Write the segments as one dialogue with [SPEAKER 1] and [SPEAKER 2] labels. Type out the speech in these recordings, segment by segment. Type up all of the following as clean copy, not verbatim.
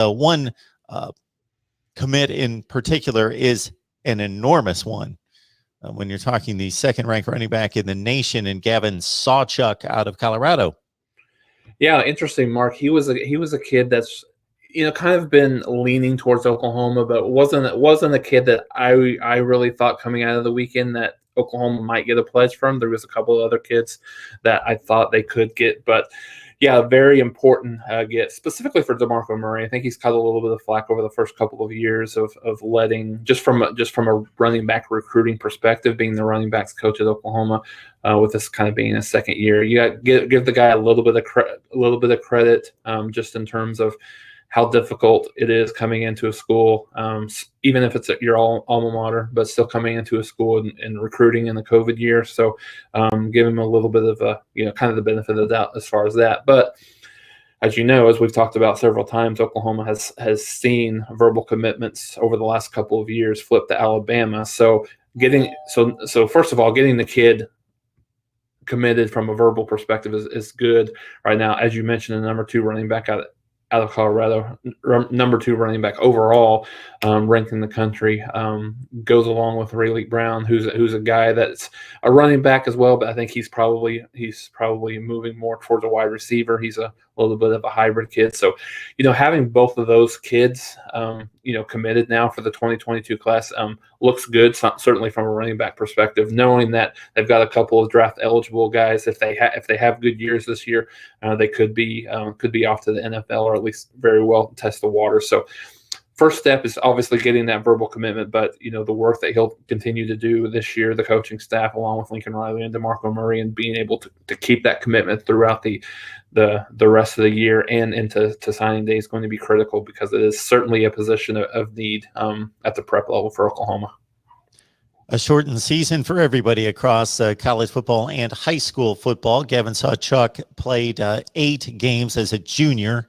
[SPEAKER 1] One commit in particular is an enormous one. When you're talking the second-ranked running back in the nation, and Gavin Sawchuk out of Colorado.
[SPEAKER 2] Yeah, interesting, Mark. He was a kid that's kind of been leaning towards Oklahoma, but wasn't a kid that I really thought coming out of the weekend that Oklahoma might get a pledge from. There was a couple of other kids that I thought they could get, but yeah, very important get specifically for DeMarco Murray. I think he's caught a little bit of flack over the first couple of years of letting just from a running back recruiting perspective, being the running backs coach at Oklahoma, with this kind of being a second year. You got to give the guy a little bit of credit, just in terms of how difficult it is coming into a school, even if it's at your alma mater, but still coming into a school and recruiting in the COVID year. So give him a little bit of kind of the benefit of the doubt as far as that. But as you know, as we've talked about several times, Oklahoma has seen verbal commitments over the last couple of years flip to Alabama. So first of all, getting the kid committed from a verbal perspective is good right now. As you mentioned, the number 2 running back out of Colorado, number 2 running back overall, ranked in the country, goes along with Rayleigh Brown, who's a guy that's a running back as well, but I think he's probably moving more towards a wide receiver. He's a little bit of a hybrid kid. So, having both of those kids, committed now for the 2022 class, looks good, certainly from a running back perspective, knowing that they've got a couple of draft eligible guys. If they have good years this year, they could be off to the NFL, or at least very well test the water. So first step is obviously getting that verbal commitment, but the work that he'll continue to do this year, the coaching staff, along with Lincoln Riley and DeMarco Murray, and being able to keep that commitment throughout the rest of the year and into signing day is going to be critical, because it is certainly a position of need at the prep level for Oklahoma.
[SPEAKER 1] A shortened season for everybody across college football and high school football. Gavin Sawchuk played 8 games as a junior.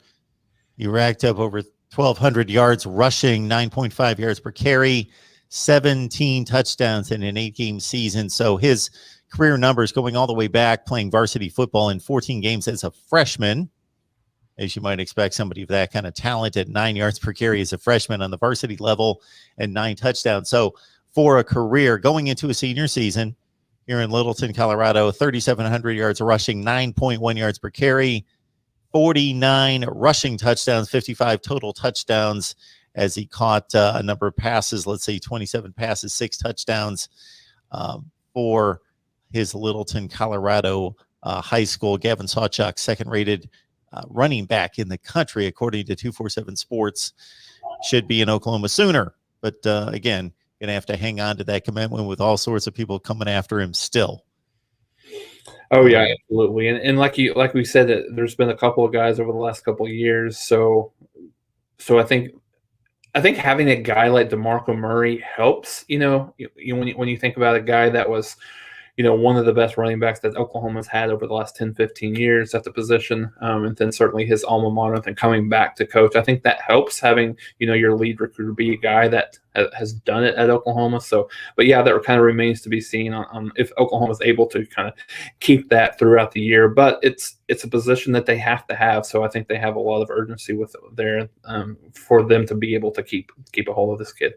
[SPEAKER 1] He racked up over 1,200 yards rushing, 9.5 yards per carry, 17 touchdowns in an 8-game season. So his career numbers going all the way back, playing varsity football in 14 games as a freshman. As you might expect, somebody of that kind of talent at 9 yards per carry as a freshman on the varsity level and 9 touchdowns. So for a career going into a senior season here in Littleton, Colorado, 3,700 yards rushing, 9.1 yards per carry, 49 rushing touchdowns, 55 total touchdowns, as he caught a number of passes, let's say 27 passes, 6 touchdowns for his Littleton, Colorado high school. Gavin Sawchuk, second-rated running back in the country, according to 247 Sports, should be an Oklahoma Sooner. But again, going to have to hang on to that commitment with all sorts of people coming after him still.
[SPEAKER 2] Oh yeah, absolutely. And like we said, that there's been a couple of guys over the last couple of years. So I think having a guy like DeMarco Murray helps. When you think about a guy that was, one of the best running backs that Oklahoma's had over the last 10, 15 years at the position, and then certainly his alma mater, and coming back to coach. I think that helps, having, your lead recruiter be a guy that has done it at Oklahoma. So, but yeah, that kind of remains to be seen on if Oklahoma's able to kind of keep that throughout the year. But it's a position that they have to have. So I think they have a lot of urgency with there for them to be able to keep a hold of this kid.